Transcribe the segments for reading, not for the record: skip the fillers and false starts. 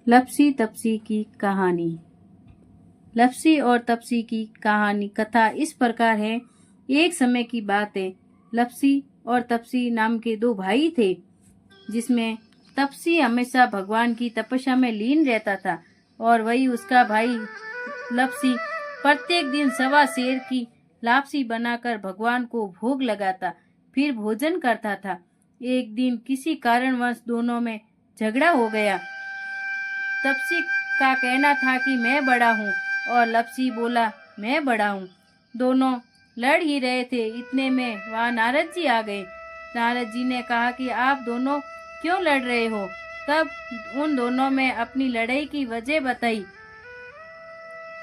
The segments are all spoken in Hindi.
लप्सी तप्सी की कहानी। लप्सी और तप्सी की कहानी कथा इस प्रकार है। एक समय की बात है। लप्सी और तप्सी नाम के दो भाई थे, जिसमें तप्सी हमेशा भगवान की तपस्या में लीन रहता था और वही उसका भाई लप्सी प्रत्येक दिन सवा सेर की लापसी बनाकर भगवान को भोग लगाता, फिर भोजन करता था। एक दिन किसी कारणवश दोनों में झगड़ा हो गया। तप्सी का कहना था कि मैं बड़ा हूँ और लप्सी बोला मैं बड़ा हूँ। दोनों लड़ ही रहे थे, इतने में वहाँ नारद जी आ गए। नारद जी ने कहा कि आप दोनों क्यों लड़ रहे हो? तब उन दोनों में अपनी लड़ाई की वजह बताई।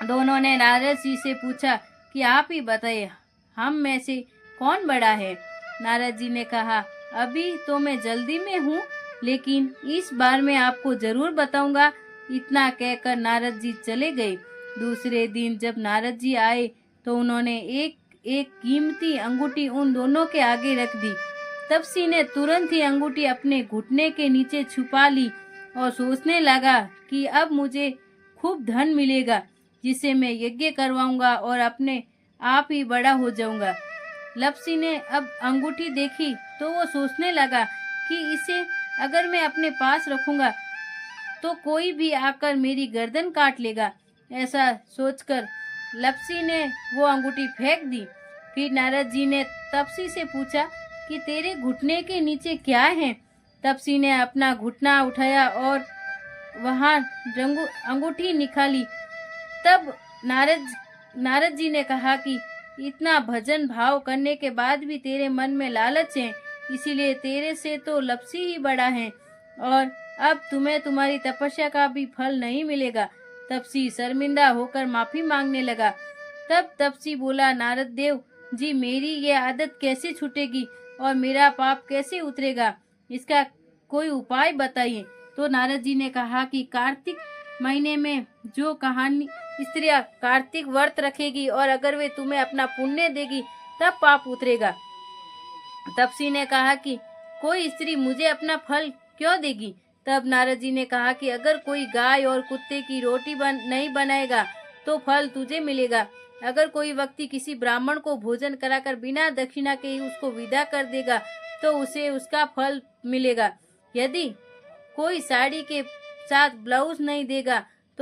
दोनों ने नारद जी से पूछा कि आप ही बताइए, हम में से कौन बड़ा है? नारद जी ने कहा, अभी तो मैं जल्दी में हूँ, लेकिन इस बार मैं आपको जरूर बताऊंगा। इतना कहकर नारद जी चले गए। दूसरे दिन जब नारद जी आए तो उन्होंने एक एक कीमती अंगूठी उन दोनों के आगे रख दी। तप्सी ने तुरंत ही अंगूठी अपने घुटने के नीचे छुपा ली और सोचने लगा कि अब मुझे खूब धन मिलेगा, जिसे मैं यज्ञ करवाऊंगा और अपने आप ही बड़ा हो जाऊंगा। लप्सी ने अब अंगूठी देखी तो वो सोचने लगा कि इसे अगर मैं अपने पास रखूंगा तो कोई भी आकर मेरी गर्दन काट लेगा। ऐसा सोचकर लप्सी ने वो अंगूठी फेंक दी। फिर नारद जी ने तप्सी से पूछा कि तेरे घुटने के नीचे क्या है? तप्सी ने अपना घुटना उठाया और वहां अंगूठी निकाली। तब नारद जी ने कहा कि इतना भजन भाव करने के बाद भी तेरे मन में लालच है, इसीलिए तेरे से तो लप्सी ही बड़ा है और अब तुम्हें तुम्हारी तपस्या का भी फल नहीं मिलेगा। तप्सी शर्मिंदा होकर माफी मांगने लगा। तब तप्सी बोला, नारद देव जी, मेरी ये आदत कैसे छूटेगी और मेरा पाप कैसे उतरेगा? इसका कोई उपाय बताइए। तो नारद जी ने कहा कि कार्तिक महीने में जो कहानी स्त्रियां कार्तिक व्रत रखेगी और अगर वे तुम्हें अपना पुण्य देगी तब पाप उतरेगा। तप्सी ने कहा कि कोई स्त्री मुझे अपना फल क्यों देगी? तब नारद जी ने कहा कि अगर कोई गाय और कुत्ते की रोटी नहीं बनाएगा तो फल तुझे मिलेगा। अगर कोई व्यक्ति किसी ब्राह्मण को भोजन कराकर बिना दक्षिणा के ही उसको विदा कर देगा तो उसे उसका फल मिलेगा। यदि कोई साड़ी के साथ ब्लाउज नहीं देगा